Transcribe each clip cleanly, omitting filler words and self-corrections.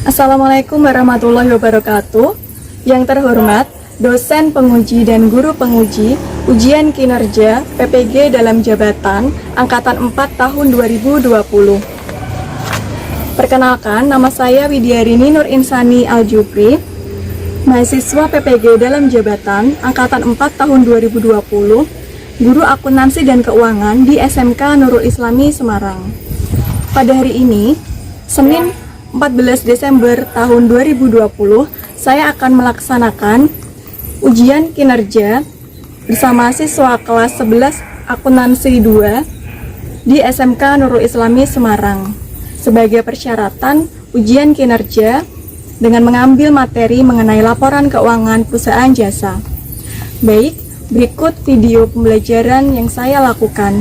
Assalamualaikum warahmatullahi wabarakatuh. Yang terhormat, dosen penguji dan guru penguji ujian kinerja PPG dalam jabatan Angkatan 4 tahun 2020. Perkenalkan, nama saya Widyarini Nur Insani Aljupri, mahasiswa PPG dalam jabatan Angkatan 4 tahun 2020, guru akuntansi dan keuangan di SMK Nurul Islami Semarang. Pada hari ini, Senin 14 Desember tahun 2020, saya akan melaksanakan ujian kinerja bersama siswa kelas 11 akuntansi 2 di SMK Nurul Islami Semarang. Sebagai persyaratan ujian kinerja dengan mengambil materi mengenai laporan keuangan perusahaan jasa. Baik, berikut video pembelajaran yang saya lakukan.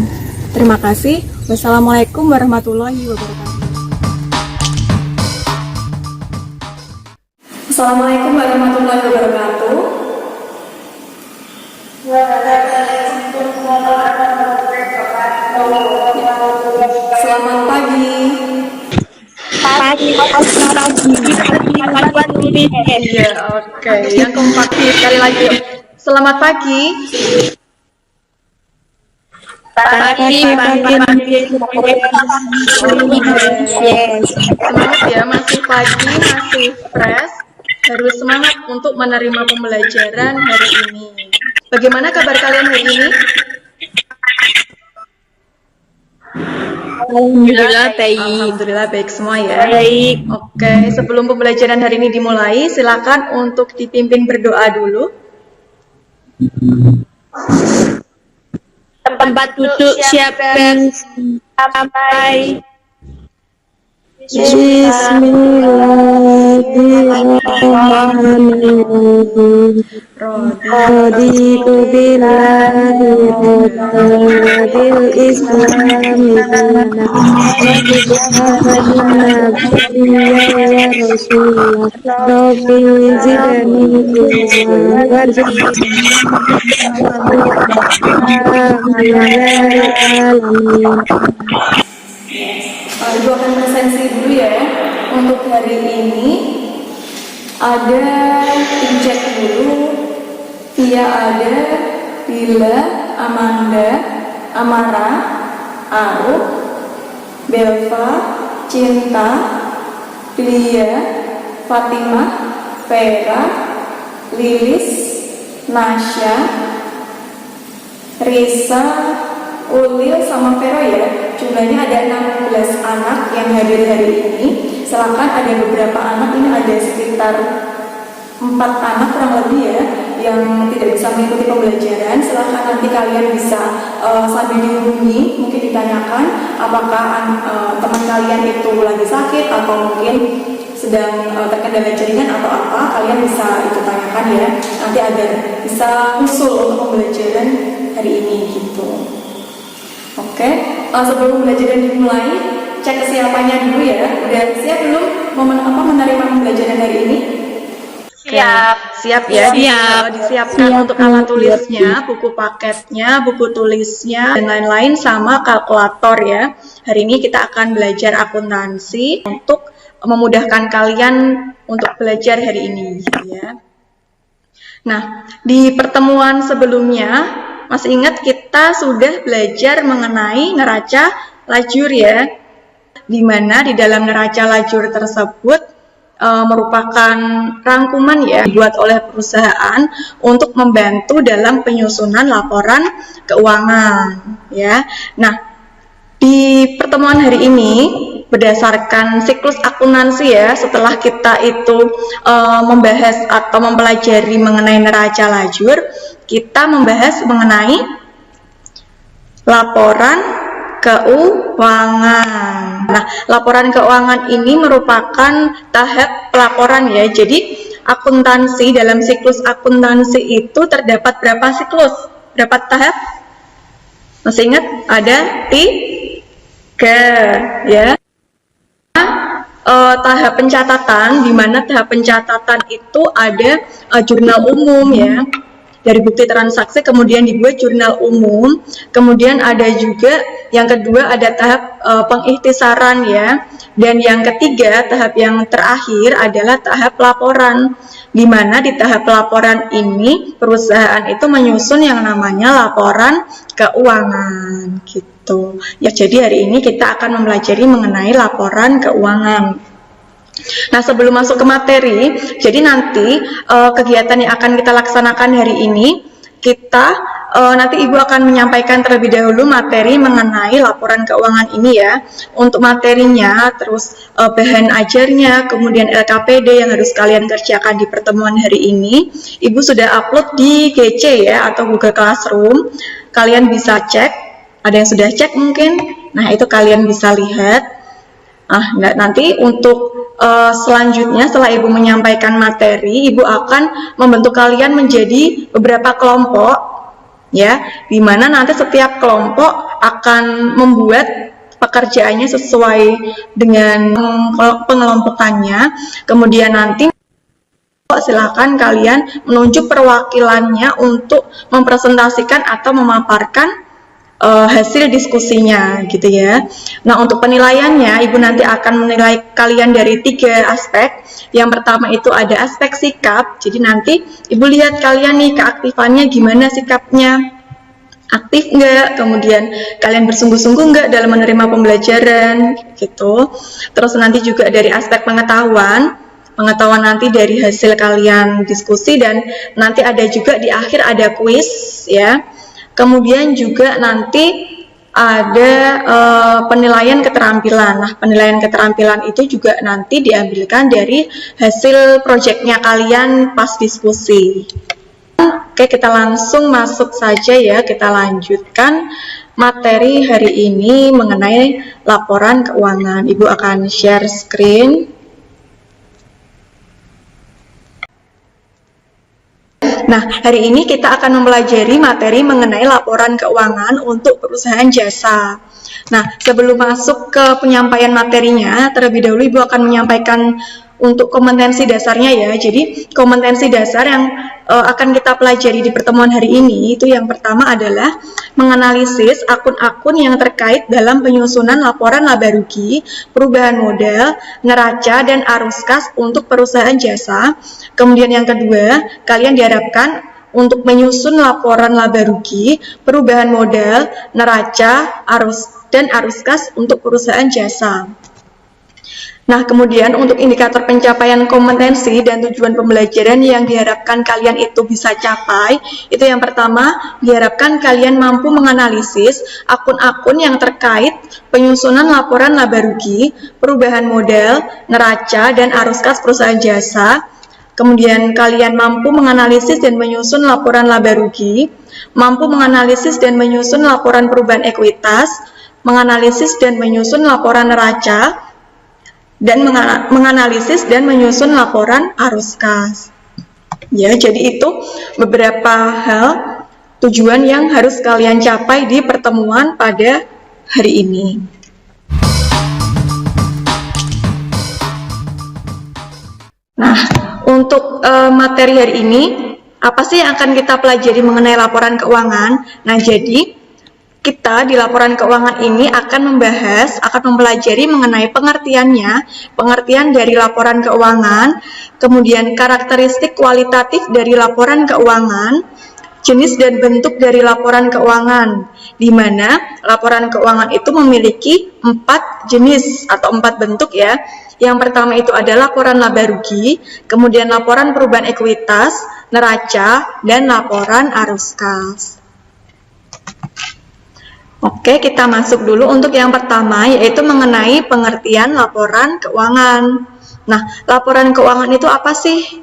Terima kasih. Wassalamualaikum warahmatullahi wabarakatuh. Assalamualaikum warahmatullahi wabarakatuh. Selamat pagi. Iya, oke. Yang keempat sekali lagi. Selamat pagi. Semangat ya, masih pagi, masih fresh. Harus semangat untuk menerima pembelajaran hari ini. Bagaimana kabar kalian hari ini? Alhamdulillah baik. Alhamdulillah baik semua ya. Baik. Oke, sebelum pembelajaran hari ini dimulai, silakan untuk dipimpin berdoa dulu. Tempat duduk siapkan sampai. Bismillahirrahmanirrahim. Raditu billahi rabban bil islami dinan wa rasulullah rabbi zidni ilman warzuqni alamin. Ibu akan presensi dulu ya. Untuk hari ini ada Ijek dulu, Tia ada, Bila, Amanda, Amara, Aruf, Belva, Cinta, Lia, Fatimah, Vera, Lilis, Nasya, Risa, Ulil sama Vero ya. Jumlahnya ada 16 anak yang hadir hari ini. Silakan, ada beberapa anak, ini ada sekitar 4 anak kurang lebih ya yang tidak bisa mengikuti pembelajaran. Silakan nanti kalian bisa sambil dihubungi, mungkin ditanyakan apakah teman kalian itu lagi sakit atau mungkin sedang terkendala jaringan atau apa. Kalian bisa itu tanyakan ya, nanti agar bisa usul untuk pembelajaran hari ini gitu. Oke, sebelum pembelajaran dimulai, cek kesiapannya dulu ya. Udah siap belum menerima pembelajaran hari ini? Siap. Siap ya. Siap. Disiapkan untuk alat tulisnya, buku paketnya, buku tulisnya, dan lain-lain sama kalkulator ya. Hari ini kita akan belajar akuntansi untuk memudahkan kalian untuk belajar hari ini ya. Nah, di pertemuan sebelumnya masih ingat kita sudah belajar mengenai neraca lajur ya, di mana di dalam neraca lajur tersebut merupakan rangkuman ya dibuat oleh perusahaan untuk membantu dalam penyusunan laporan keuangan ya. Nah, di pertemuan hari ini berdasarkan siklus akuntansi ya, setelah kita itu membahas atau mempelajari mengenai neraca lajur, kita membahas mengenai laporan keuangan. Nah, laporan keuangan ini merupakan tahap pelaporan ya. Jadi, akuntansi dalam siklus akuntansi itu terdapat berapa siklus? Berapa tahap? Masih ingat? Ada 3 ya. tahap pencatatan, di mana tahap pencatatan itu ada jurnal umum ya. Dari bukti transaksi kemudian dibuat jurnal umum, kemudian ada juga yang kedua ada tahap pengikhtisaran ya, dan yang ketiga tahap yang terakhir adalah tahap laporan, di mana di tahap laporan ini perusahaan itu menyusun yang namanya laporan keuangan gitu ya. Jadi hari ini kita akan mempelajari mengenai laporan keuangan. Nah, sebelum masuk ke materi, jadi nanti kegiatan yang akan kita laksanakan hari ini, nanti Ibu akan menyampaikan terlebih dahulu materi mengenai laporan keuangan ini ya. Untuk materinya, terus bahan ajarnya, kemudian LKPD yang harus kalian kerjakan di pertemuan hari ini, Ibu sudah upload di GC ya, atau Google Classroom. Kalian bisa cek, ada yang sudah cek mungkin, nah itu kalian bisa lihat. Nanti untuk selanjutnya setelah Ibu menyampaikan materi, Ibu akan membentuk kalian menjadi beberapa kelompok ya, di mana nanti setiap kelompok akan membuat pekerjaannya sesuai dengan pengelompokannya. Kemudian nanti silakan kalian menunjuk perwakilannya untuk mempresentasikan atau memaparkan hasil diskusinya gitu ya. Nah, untuk penilaiannya Ibu nanti akan menilai kalian dari 3 aspek. Yang pertama itu ada aspek sikap. Jadi nanti Ibu lihat kalian nih keaktifannya gimana, sikapnya aktif enggak, kemudian kalian bersungguh-sungguh enggak dalam menerima pembelajaran gitu. Terus nanti juga dari aspek pengetahuan nanti dari hasil kalian diskusi, dan nanti ada juga di akhir ada kuis ya. Kemudian juga nanti ada penilaian keterampilan. Nah, penilaian keterampilan itu juga nanti diambilkan dari hasil proyeknya kalian pas diskusi. Oke, kita langsung masuk saja ya, kita lanjutkan materi hari ini mengenai laporan keuangan. Ibu akan share screen. Nah, hari ini kita akan mempelajari materi mengenai laporan keuangan untuk perusahaan jasa. Nah, sebelum masuk ke penyampaian materinya, terlebih dahulu Ibu akan menyampaikan untuk kompetensi dasarnya ya. Jadi, kompetensi dasar yang akan kita pelajari di pertemuan hari ini, itu yang pertama adalah menganalisis akun-akun yang terkait dalam penyusunan laporan laba rugi, perubahan modal, neraca, dan arus kas untuk perusahaan jasa. Kemudian yang kedua, kalian diharapkan untuk menyusun laporan laba rugi, perubahan modal, neraca, arus kas untuk perusahaan jasa. Nah, kemudian untuk indikator pencapaian kompetensi dan tujuan pembelajaran yang diharapkan kalian itu bisa capai, itu yang pertama, diharapkan kalian mampu menganalisis akun-akun yang terkait penyusunan laporan laba rugi, perubahan modal, neraca, dan arus kas perusahaan jasa. Kemudian kalian mampu menganalisis dan menyusun laporan laba rugi, mampu menganalisis dan menyusun laporan perubahan ekuitas, menganalisis dan menyusun laporan neraca, dan menganalisis dan menyusun laporan arus kas. Ya, jadi itu beberapa hal tujuan yang harus kalian capai di pertemuan pada hari ini. Nah, untuk materi hari ini, apa sih yang akan kita pelajari mengenai laporan keuangan? Nah, jadi kita di laporan keuangan ini akan mempelajari mengenai pengertian dari laporan keuangan, kemudian karakteristik kualitatif dari laporan keuangan, jenis dan bentuk dari laporan keuangan, di mana laporan keuangan itu memiliki 4 jenis atau 4 bentuk ya. Yang pertama itu ada laporan laba rugi, kemudian laporan perubahan ekuitas, neraca, dan laporan arus kas. Oke, kita masuk dulu untuk yang pertama, yaitu mengenai pengertian laporan keuangan. Nah, laporan keuangan itu apa sih?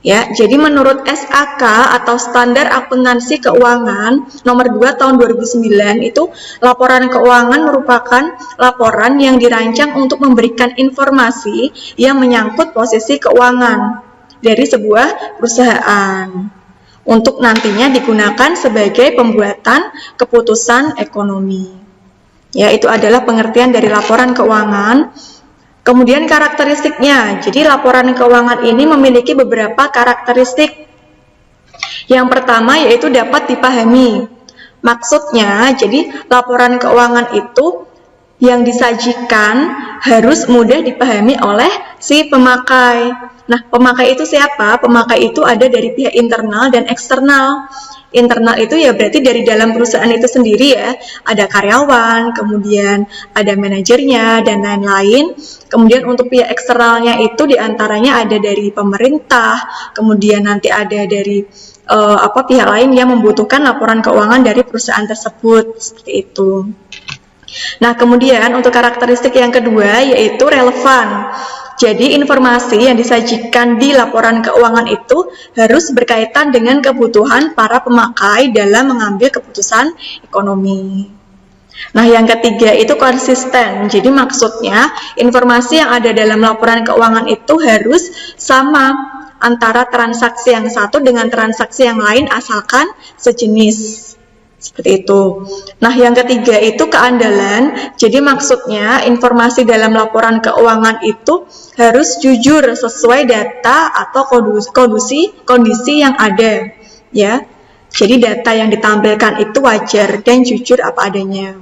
Ya, jadi menurut SAK atau Standar Akuntansi Keuangan nomor 2 tahun 2009 itu laporan keuangan merupakan laporan yang dirancang untuk memberikan informasi yang menyangkut posisi keuangan dari sebuah perusahaan untuk nantinya digunakan sebagai pembuatan keputusan ekonomi. Ya, itu adalah pengertian dari laporan keuangan. Kemudian karakteristiknya, jadi laporan keuangan ini memiliki beberapa karakteristik. Yang pertama yaitu dapat dipahami. Maksudnya, jadi laporan keuangan itu yang disajikan harus mudah dipahami oleh si pemakai. Nah, pemakai itu siapa? Pemakai itu ada dari pihak internal dan eksternal. Internal itu ya berarti dari dalam perusahaan itu sendiri ya, ada karyawan, kemudian ada manajernya, dan lain-lain. Kemudian untuk pihak eksternalnya itu diantaranya ada dari pemerintah, kemudian nanti ada dari pihak lain yang membutuhkan laporan keuangan dari perusahaan tersebut, seperti itu. Nah, kemudian untuk karakteristik yang kedua yaitu relevan. Jadi informasi yang disajikan di laporan keuangan itu harus berkaitan dengan kebutuhan para pemakai dalam mengambil keputusan ekonomi. Nah, yang ketiga itu konsisten. Jadi maksudnya informasi yang ada dalam laporan keuangan itu harus sama antara transaksi yang satu dengan transaksi yang lain asalkan sejenis. Seperti itu. Nah, yang ketiga itu keandalan. Jadi maksudnya informasi dalam laporan keuangan itu harus jujur sesuai data atau kondisi yang ada, ya. Jadi data yang ditampilkan itu wajar dan jujur apa adanya.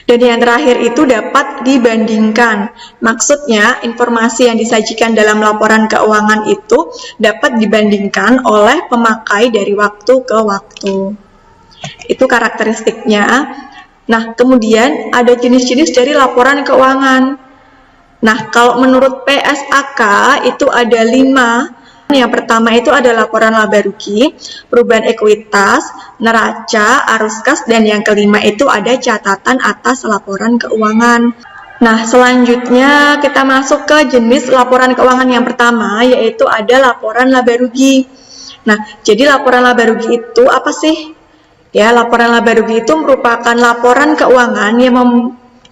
Dan yang terakhir itu dapat dibandingkan. Maksudnya informasi yang disajikan dalam laporan keuangan itu dapat dibandingkan oleh pemakai dari waktu ke waktu. Itu karakteristiknya. Nah, kemudian ada jenis-jenis dari laporan keuangan. Nah, kalau menurut PSAK itu ada 5. Yang pertama itu ada laporan laba rugi, perubahan ekuitas, neraca, arus kas, dan yang kelima itu ada catatan atas laporan keuangan. Nah, selanjutnya kita masuk ke jenis laporan keuangan yang pertama, yaitu ada laporan laba rugi. Nah, jadi laporan laba rugi itu apa sih? Ya, laporan laba rugi itu merupakan laporan keuangan yang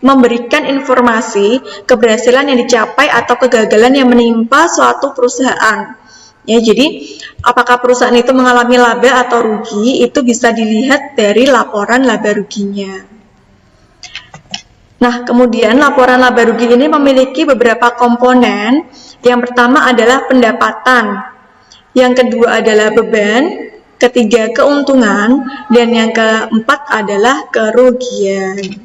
memberikan informasi keberhasilan yang dicapai atau kegagalan yang menimpa suatu perusahaan. Ya, jadi apakah perusahaan itu mengalami laba atau rugi itu bisa dilihat dari laporan laba ruginya. Nah, kemudian laporan laba rugi ini memiliki beberapa komponen. Yang pertama adalah pendapatan, yang kedua adalah beban, ketiga keuntungan, dan yang keempat adalah kerugian.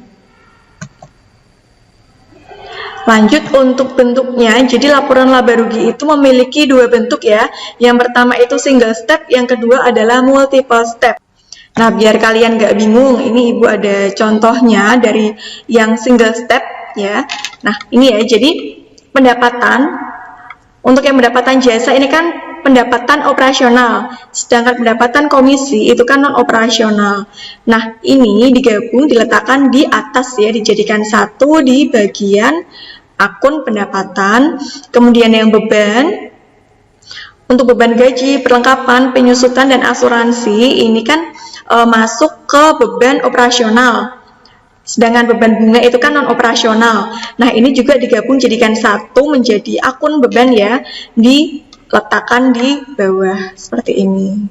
Lanjut untuk bentuknya, jadi laporan laba rugi itu memiliki 2 bentuk ya. Yang pertama itu single step, yang kedua adalah multiple step. Nah, biar kalian nggak bingung, ini Ibu ada contohnya dari yang single step ya. Nah, ini ya, jadi pendapatan, untuk yang pendapatan jasa ini kan pendapatan operasional, sedangkan pendapatan komisi itu kan non operasional. Nah, ini digabung, diletakkan di atas ya, dijadikan satu di bagian akun pendapatan. Kemudian yang beban, untuk beban gaji, perlengkapan, penyusutan, dan asuransi ini kan masuk ke beban operasional. Sedangkan beban bunga itu kan non operasional. Nah, ini juga digabung jadikan satu menjadi akun beban ya, diletakkan di bawah seperti ini.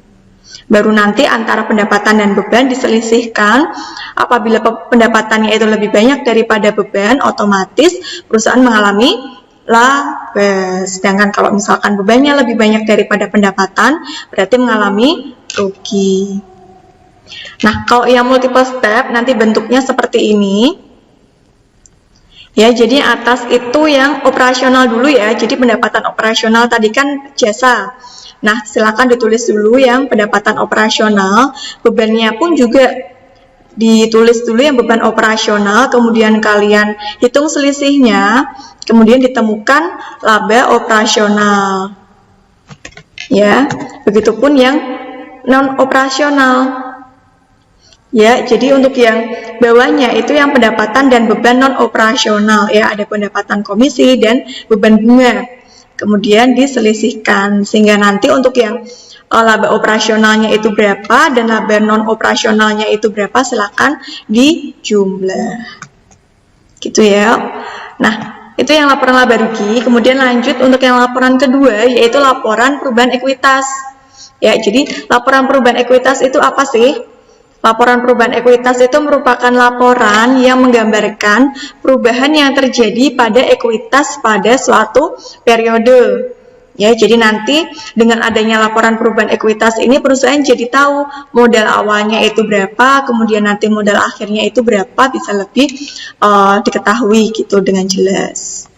Baru nanti antara pendapatan dan beban diselisihkan. Apabila pendapatannya itu lebih banyak daripada beban, otomatis perusahaan mengalami laba. Sedangkan kalau misalkan bebannya lebih banyak daripada pendapatan, berarti mengalami rugi. Nah, kalau yang multiple step nanti bentuknya seperti ini. Ya, jadi atas itu yang operasional dulu ya. Jadi pendapatan operasional tadi kan jasa. Nah, silakan ditulis dulu yang pendapatan operasional. Bebannya pun juga ditulis dulu yang beban operasional. Kemudian kalian hitung selisihnya. Kemudian ditemukan laba operasional. Ya, begitupun yang non operasional. Ya, jadi untuk yang bawahnya itu yang pendapatan dan beban non operasional ya, ada pendapatan komisi dan beban bunga. Kemudian diselisihkan sehingga nanti untuk yang laba operasionalnya itu berapa dan laba non operasionalnya itu berapa, silakan dijumlah. Gitu ya. Nah, itu yang laporan laba rugi. Kemudian lanjut untuk yang laporan kedua yaitu laporan perubahan ekuitas. Ya, jadi laporan perubahan ekuitas itu apa sih? Laporan perubahan ekuitas itu merupakan laporan yang menggambarkan perubahan yang terjadi pada ekuitas pada suatu periode. Ya, jadi nanti dengan adanya laporan perubahan ekuitas ini perusahaan jadi tahu modal awalnya itu berapa, kemudian nanti modal akhirnya itu berapa, bisa lebih diketahui gitu dengan jelas.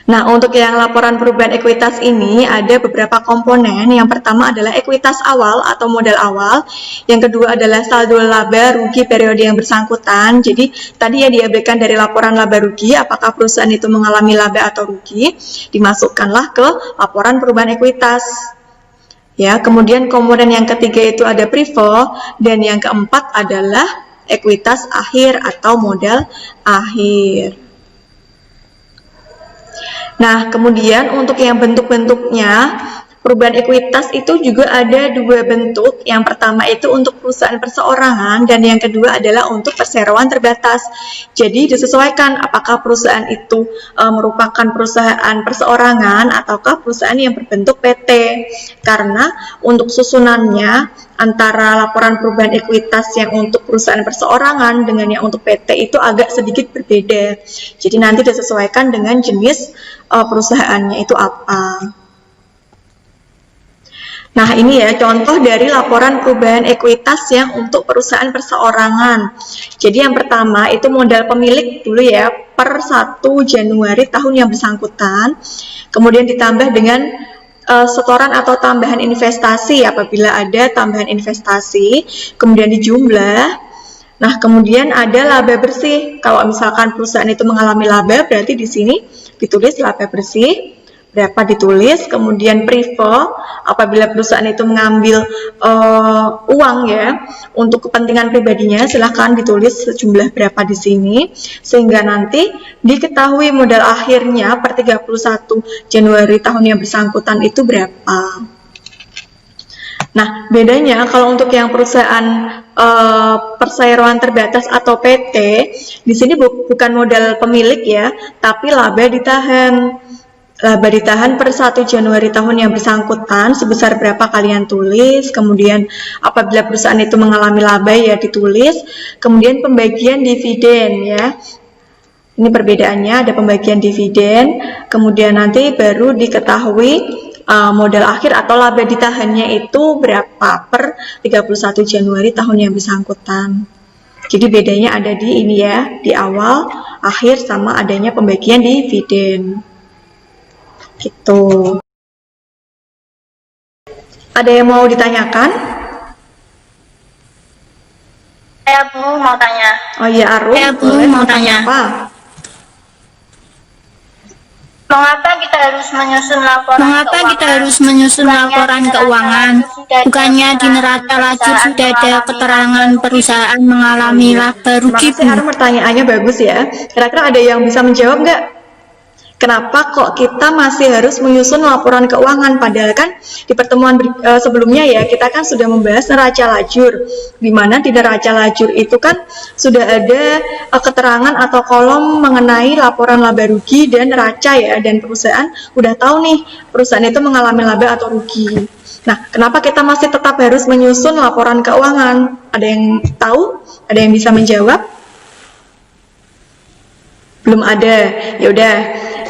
Nah, untuk yang laporan perubahan ekuitas ini ada beberapa komponen. Yang pertama adalah ekuitas awal atau modal awal. Yang kedua adalah saldo laba rugi periode yang bersangkutan. Jadi, tadi ya diambilkan dari laporan laba rugi, apakah perusahaan itu mengalami laba atau rugi, dimasukkanlah ke laporan perubahan ekuitas. Ya, kemudian komponen yang ketiga itu ada privo, dan yang keempat adalah ekuitas akhir atau modal akhir. Nah, kemudian untuk yang bentuk-bentuknya, perubahan ekuitas itu juga ada dua bentuk. Yang pertama itu untuk perusahaan perseorangan dan yang kedua adalah untuk perseroan terbatas. Jadi disesuaikan apakah perusahaan itu merupakan perusahaan perseorangan ataukah perusahaan yang berbentuk PT. Karena untuk susunannya antara laporan perubahan ekuitas yang untuk perusahaan perseorangan dengan yang untuk PT itu agak sedikit berbeda. Jadi nanti disesuaikan dengan jenis perusahaannya itu apa. Nah, ini ya contoh dari laporan perubahan ekuitas yang untuk perusahaan perseorangan. Jadi yang pertama itu modal pemilik dulu ya per 1 Januari tahun yang bersangkutan. Kemudian ditambah dengan setoran atau tambahan investasi apabila ada tambahan investasi. Kemudian dijumlah. Nah, kemudian ada laba bersih. Kalau misalkan perusahaan itu mengalami laba, berarti di sini ditulis laba bersih, berapa ditulis, kemudian privo, apabila perusahaan itu mengambil uang ya, untuk kepentingan pribadinya, silahkan ditulis sejumlah berapa di sini, sehingga nanti diketahui modal akhirnya per 31 Januari tahun yang bersangkutan itu berapa. Nah, bedanya kalau untuk yang perusahaan perseroan terbatas atau PT, di sini bukan modal pemilik ya, tapi laba ditahan. Laba ditahan per 1 Januari tahun yang bersangkutan sebesar berapa kalian tulis, kemudian apabila perusahaan itu mengalami laba ya ditulis, kemudian pembagian dividen ya. Ini perbedaannya, ada pembagian dividen, kemudian nanti baru diketahui modal akhir atau laba ditahannya itu berapa per 31 Januari tahun yang bersangkutan. Jadi bedanya ada di ini ya, di awal, akhir, sama adanya pembagian dividen. Gitu. Ada yang mau ditanyakan? Saya Bu mau tanya. Oh iya, Arum. Saya Bu mau tanya. Apa? Mengapa kita harus menyusun laporan keuangan? Bukannya di neraca lajur sudah ada keterangan perusahaan mengalami laba rugi, Bu? Makasih Arum, pertanyaannya bagus ya. Kira-kira ada yang bisa menjawab nggak? Kenapa kok kita masih harus menyusun laporan keuangan? Padahal kan di pertemuan sebelumnya ya, kita kan sudah membahas neraca lajur. Di mana di neraca lajur itu kan sudah ada keterangan atau kolom mengenai laporan laba rugi dan neraca ya. Dan perusahaan udah tahu nih, perusahaan itu mengalami laba atau rugi. Nah, kenapa kita masih tetap harus menyusun laporan keuangan? Ada yang tahu? Ada yang bisa menjawab? Belum ada. Ya udah,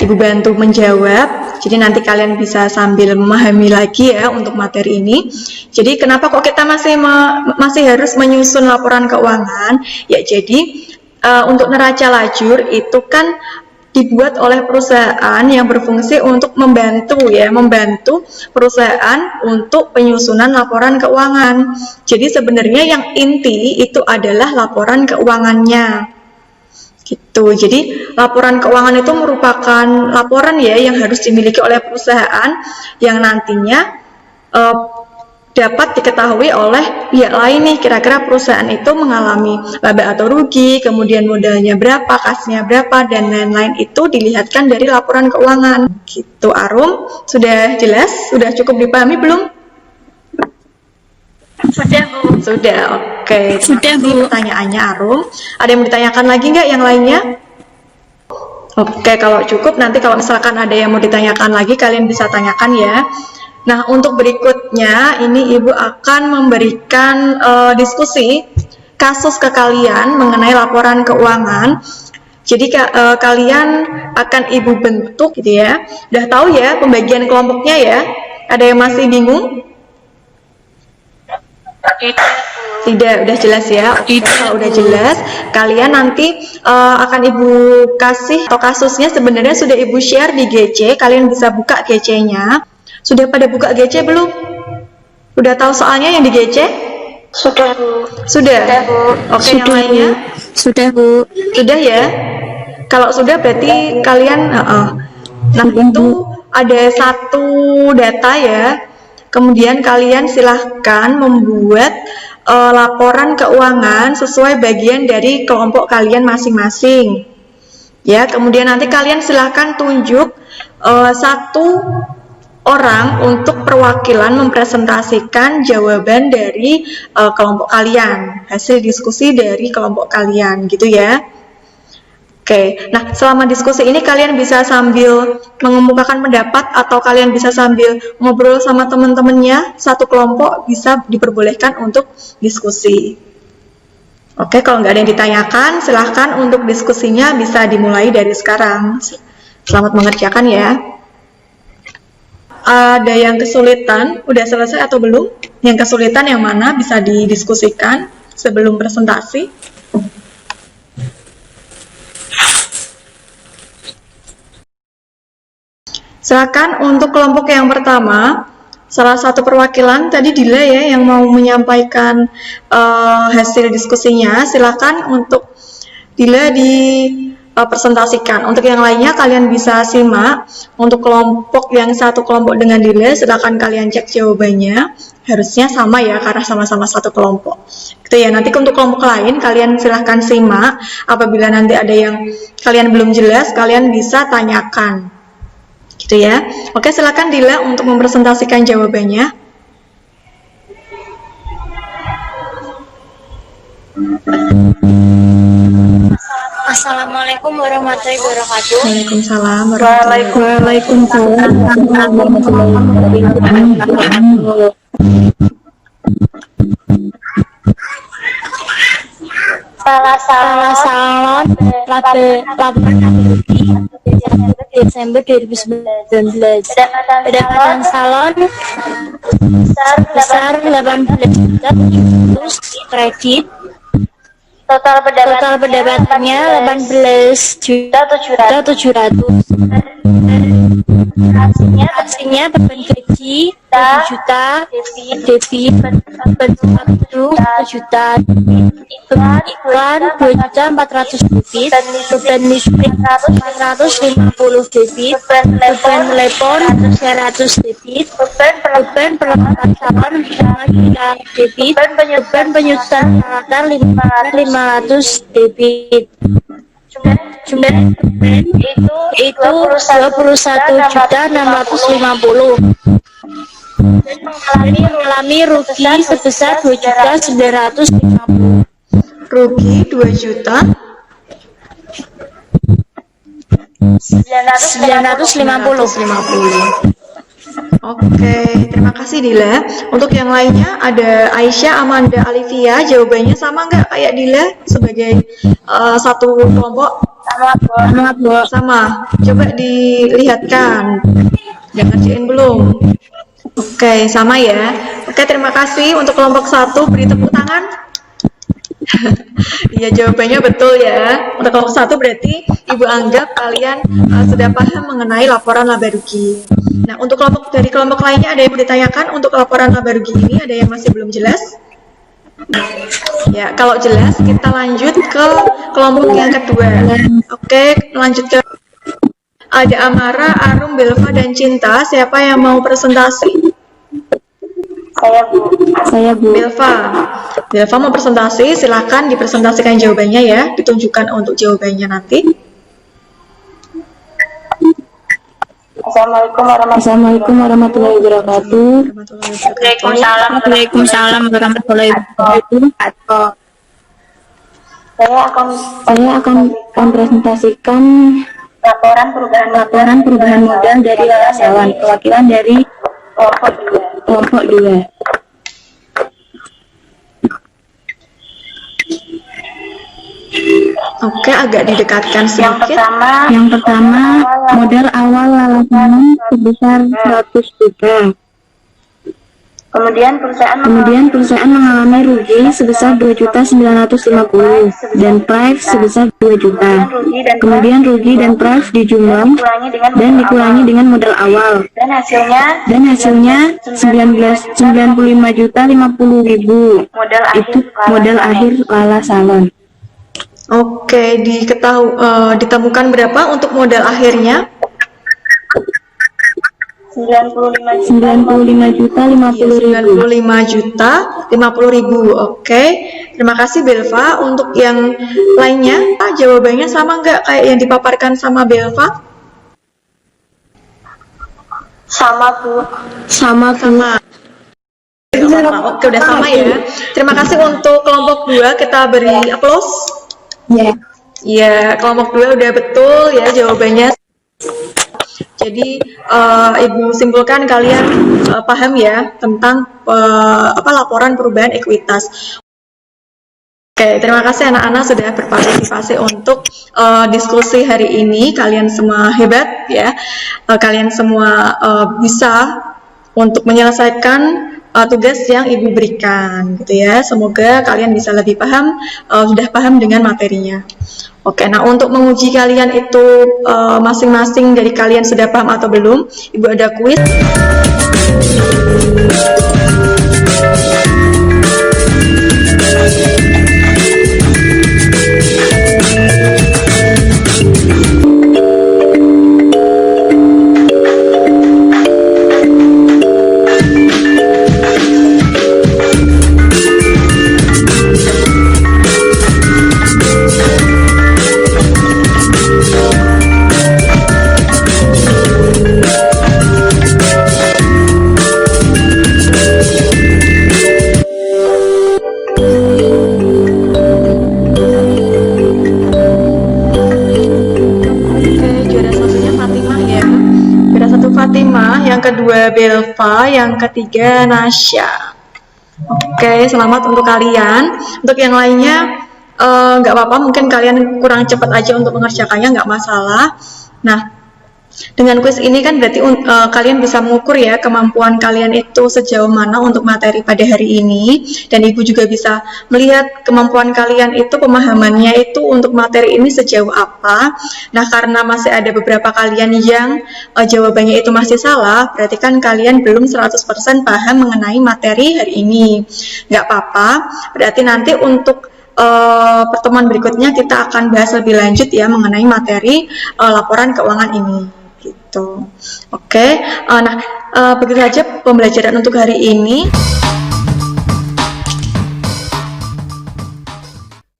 Ibu bantu menjawab, jadi nanti kalian bisa sambil memahami lagi ya untuk materi ini. Jadi kenapa kok kita masih harus menyusun laporan keuangan? Ya jadi untuk neraca lajur itu kan dibuat oleh perusahaan yang berfungsi untuk membantu perusahaan untuk penyusunan laporan keuangan. Jadi sebenarnya yang inti itu adalah laporan keuangannya. Gitu. Jadi laporan keuangan itu merupakan laporan ya yang harus dimiliki oleh perusahaan yang nantinya dapat diketahui oleh pihak lain nih, kira-kira perusahaan itu mengalami laba atau rugi, kemudian modalnya berapa, kasnya berapa, dan lain-lain itu dilihatkan dari laporan keuangan. Gitu Arum, sudah jelas? Sudah cukup dipahami belum? Sudah, Bu. Sudah, oke. Sudah, Bu. Pertanyaannya Arum. Ada yang ditanyakan lagi nggak yang lainnya? Oke, kalau cukup nanti kalau misalkan ada yang mau ditanyakan lagi, kalian bisa tanyakan ya. Nah, untuk berikutnya ini Ibu akan memberikan diskusi kasus ke kalian mengenai laporan keuangan. Jadi kalian akan Ibu bentuk gitu ya. Udah tahu ya pembagian kelompoknya ya? Ada yang masih bingung? Tidak, udah jelas ya. Oke, kalau udah jelas, kalian nanti akan Ibu kasih atau kasusnya sebenarnya sudah Ibu share di GC. Kalian bisa buka GC-nya. Sudah pada buka GC belum? Udah tahu soalnya yang di GC? Sudah, Bu. Sudah? Bu. Oke, yang lainnya? Sudah, Bu. Sudah ya? Kalau sudah berarti kalian nah itu ada satu data ya. Kemudian kalian silahkan membuat laporan keuangan sesuai bagian dari kelompok kalian masing-masing. Ya, kemudian nanti kalian silahkan tunjuk satu orang untuk perwakilan mempresentasikan jawaban dari kelompok kalian, hasil diskusi dari kelompok kalian, gitu ya. Oke, nah selama diskusi ini kalian bisa sambil mengemukakan pendapat atau kalian bisa sambil ngobrol sama teman-temannya, satu kelompok bisa diperbolehkan untuk diskusi. Oke, kalau nggak ada yang ditanyakan, silahkan untuk diskusinya bisa dimulai dari sekarang. Selamat mengerjakan ya. Ada yang kesulitan, udah selesai atau belum? Yang kesulitan yang mana bisa didiskusikan sebelum presentasi? Silakan untuk kelompok yang pertama, salah satu perwakilan tadi Dila ya yang mau menyampaikan hasil diskusinya. Silakan untuk Dila dipresentasikan. Untuk yang lainnya kalian bisa simak. Untuk kelompok yang satu kelompok dengan Dila, silakan kalian cek jawabannya. Harusnya sama ya karena sama-sama satu kelompok. Gitu ya. Nanti untuk kelompok lain kalian silahkan simak. Apabila nanti ada yang kalian belum jelas, kalian bisa tanyakan. Gitu ya. Oke, silakan Dila untuk mempresentasikan jawabannya. Assalamualaikum warahmatullahi wabarakatuh. Waalaikumsalam Waalaikumsalam warahmatullahi wabarakatuh. Salah salon Desember 2019. Pendapatan salon besar 18 juta, terus kredit total pendapatannya 18 juta 700. Hasilnya beban gaji 7 juta, debit 1 juta, iklan 2 juta 400 debit, beban listrik 450 debit, beban telepon 300 debit, beban peralatan salon 5 debit, beban penyusutan peralatan 500 debit. Jumlah itu 21 juta 650. Mengalami rugi sebesar 2 juta 950. Rugi 2 juta 950. Oke, terima kasih Dila. Untuk yang lainnya ada Aisyah, Amanda, Alivia. Jawabannya sama nggak kayak Dila sebagai satu kelompok? Sama. Coba dilihatkan. Udah ngerjain belum? Oke, sama ya. Oke, terima kasih. Untuk kelompok 1 beri tepuk tangan. Iya, jawabannya betul ya. Untuk kelompok 1 berarti Ibu anggap kalian sudah paham mengenai laporan laba rugi. Nah, untuk dari kelompok lainnya ada yang mau ditanyakan untuk laporan laba rugi ini? Ada yang masih belum jelas? Ya, kalau jelas kita lanjut ke kelompok yang kedua. Oke, lanjut ke ada Amara, Arum, Belva, dan Cinta. Siapa yang mau presentasi? Saya, Bu. Belva mau presentasi, silahkan dipresentasikan jawabannya ya, ditunjukkan untuk jawabannya nanti. Assalamualaikum warahmatullahi wabarakatuh. Waalaikumsalam warahmatullahi wabarakatuh. Saya akan mempresentasikan laporan perubahan modal dari Yayasan Perwakilan dari Kelompok 2. Oke, agak didekatkan sedikit. Yang pertama, modal awal lalapan sebesar 100 juta. Kemudian perusahaan mengalami rugi sebesar 2.950 dan price sebesar 2 juta. Kemudian rugi dan price dijumlah dan dikurangi dengan modal awal. Dan hasilnya 95.050.000. Itu modal akhir Lala Salon. Oke, ditemukan berapa untuk modal akhirnya? 95.050.000. Oke, terima kasih Belva. Untuk yang lainnya, jawabannya sama nggak kayak yang dipaparkan sama Belva? Sama, Bu. Oke, udah sama ya. Terima kasih untuk kelompok 2, kita beri aplaus. Ya, kelompok 2 udah betul ya jawabannya. Jadi Ibu simpulkan kalian paham ya tentang laporan perubahan ekuitas. Oke, terima kasih anak-anak sudah berpartisipasi untuk diskusi hari ini. Kalian semua hebat ya. Kalian semua bisa untuk menyelesaikan tugas yang Ibu berikan gitu ya. Semoga kalian bisa lebih paham, sudah paham dengan materinya. Oke, nah untuk menguji kalian itu masing-masing dari kalian sudah paham atau belum, Ibu ada kuis. Yang kedua Belva, yang ketiga Nasya. Oke, selamat untuk kalian. Untuk yang lainnya nggak apa-apa, mungkin kalian kurang cepat aja untuk mengerjakannya, nggak masalah. Nah, dengan kuis ini kan berarti kalian bisa mengukur ya kemampuan kalian itu sejauh mana untuk materi pada hari ini, dan Ibu juga bisa melihat kemampuan kalian itu, pemahamannya itu untuk materi ini sejauh apa. Nah, karena masih ada beberapa kalian yang jawabannya itu masih salah, berarti kan kalian belum 100% paham mengenai materi hari ini. Nggak apa-apa, berarti nanti untuk pertemuan berikutnya kita akan bahas lebih lanjut ya mengenai materi laporan keuangan ini gitu. Oke, nah begitu saja pembelajaran untuk hari ini.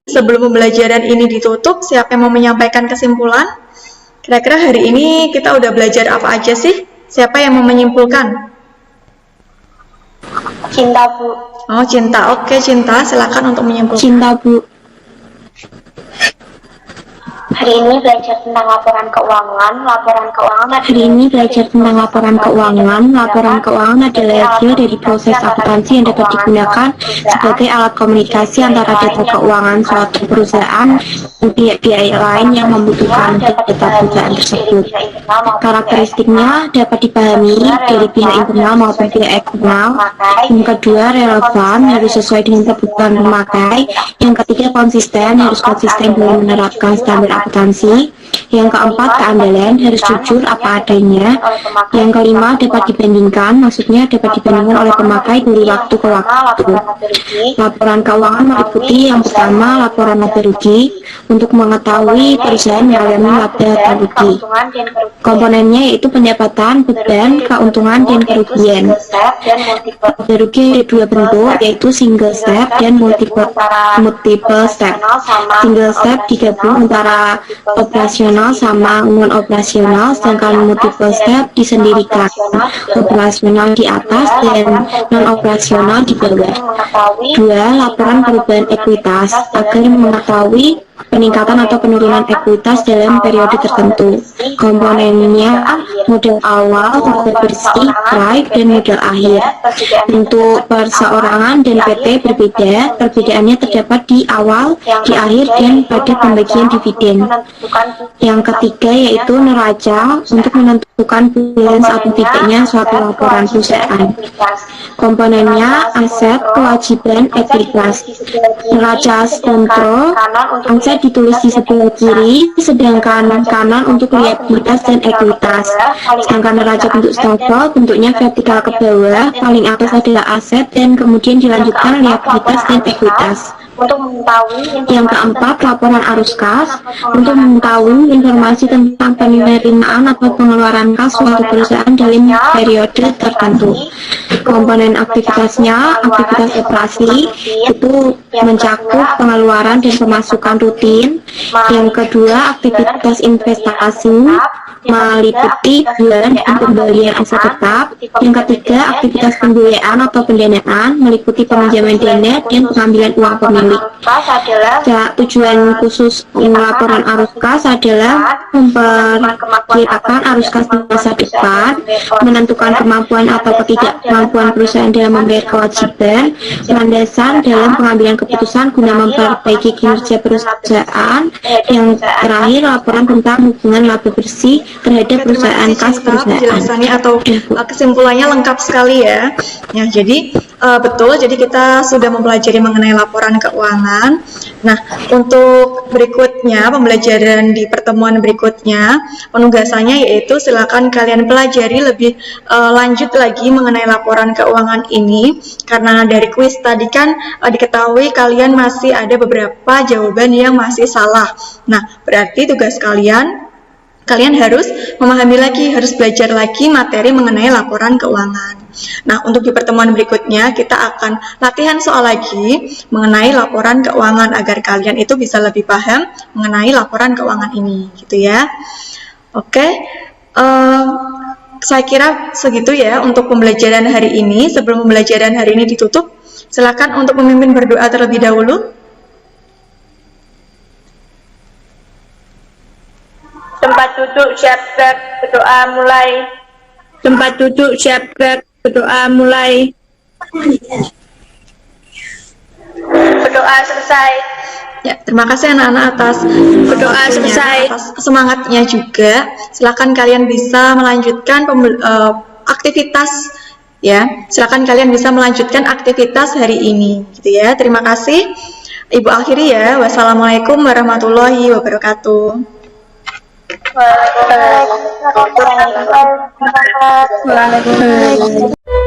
Sebelum pembelajaran ini ditutup, siapa yang mau menyampaikan kesimpulan? Kira-kira hari ini kita udah belajar apa aja sih? Siapa yang mau menyimpulkan? Cinta, Bu. Oh, Cinta. Oke, Cinta, silakan untuk menyimpulkan. Cinta, Bu. Hari ini belajar tentang laporan keuangan. Laporan keuangan adalah hasil dari proses akuntansi yang dapat digunakan sebagai alat komunikasi antara data keuangan suatu perusahaan dan pihak-pihak lain yang membutuhkan data perusahaan tersebut. Karakteristiknya dapat dipahami dari pihak internal maupun pihak eksternal. Yang kedua, relevan, harus sesuai dengan kebutuhan pemakai. Yang ketiga, konsisten, harus konsisten dalam menerapkan standar akuntansi. Yang keempat, keandalan, harus jujur apa adanya. Yang kelima, dapat dibandingkan, maksudnya dapat dibandingkan oleh pemakai dari waktu ke waktu. Laporan keuangan meliputi yang pertama, laporan laba rugi, untuk mengetahui perusahaan mengalami laba dan rugi. Komponennya yaitu pendapatan, beban, keuntungan, dan kerugian. Laba rugi ada dua bentuk, yaitu single step dan multiple step. Single step digabung antara operasional sama non operasional, sedangkan multiple step disendirikan, operasional di atas dan non operasional di bawah. Dua, laporan perubahan ekuitas. Agar mengetahui peningkatan atau penurunan ekuitas dalam periode tertentu. Komponennya model awal, model bersih, break, dan model akhir. Untuk perseorangan dan PT berbeda, perbedaannya terdapat di awal, di akhir, dan pada pembagian dividen. Yang ketiga yaitu neraca untuk menentukan balance atau tidaknya suatu laporan perusahaan. Komponennya aset, kewajiban, ekuitas. Neraca kontrol, aset ditulis di sebelah kiri, sedangkan kanan untuk liabilitas dan ekuitas. Sedangkan neraca bentuk stafel bentuknya vertikal ke bawah, paling atas adalah aset dan kemudian dilanjutkan liabilitas dan ekuitas. Yang keempat, laporan arus kas untuk mengetahui informasi tentang penerimaan atau pengeluaran kas suatu perusahaan dalam periode tertentu. Komponen aktivitasnya, aktivitas operasi itu mencakup pengeluaran dan pemasukan rutin. Yang kedua, aktivitas investasi meliputi bulan dan pembelian aset tetap. Yang ketiga, aktivitas pembiayaan atau pendanaan meliputi peminjaman dana dan pengambilan uang pemilik. Tujuan khusus laporan arus kas adalah memperkirakan arus kas di masa depan, menentukan kemampuan atau ketidakmampuan perusahaan dalam membayar kewajiban, landasan dalam pengambilan keputusan guna memperbaiki kinerja perusahaan. Yang terakhir, laporan tentang hubungan laba bersih terhadap perusahaan kas perusahaan. Penjelasannya atau kesimpulannya lengkap sekali ya. Ya, jadi betul. Jadi kita sudah mempelajari mengenai laporan keuangan. Nah, untuk berikutnya pembelajaran di pertemuan berikutnya penugasannya yaitu silakan kalian pelajari lebih lanjut lagi mengenai laporan keuangan ini, karena dari kuis tadi kan diketahui kalian masih ada beberapa jawaban yang masih salah. Nah, berarti tugas kalian harus memahami lagi, harus belajar lagi materi mengenai laporan keuangan. Nah, untuk di pertemuan berikutnya kita akan latihan soal lagi mengenai laporan keuangan agar kalian itu bisa lebih paham mengenai laporan keuangan ini, gitu ya. Oke, saya kira segitu ya untuk pembelajaran hari ini. Sebelum pembelajaran hari ini ditutup, silakan untuk memimpin berdoa terlebih dahulu. Tempat duduk siap gerak, berdoa mulai. Tempat duduk siap gerak, berdoa mulai. Berdoa selesai. Ya, terima kasih anak-anak atas Berdoa selesai. atas semangatnya juga. Silakan kalian bisa melanjutkan aktivitas ya. Silakan kalian bisa melanjutkan aktivitas hari ini, gitu ya. Terima kasih. Ibu akhiri ya. Wassalamualaikum warahmatullahi wabarakatuh. Waalaikumsalam.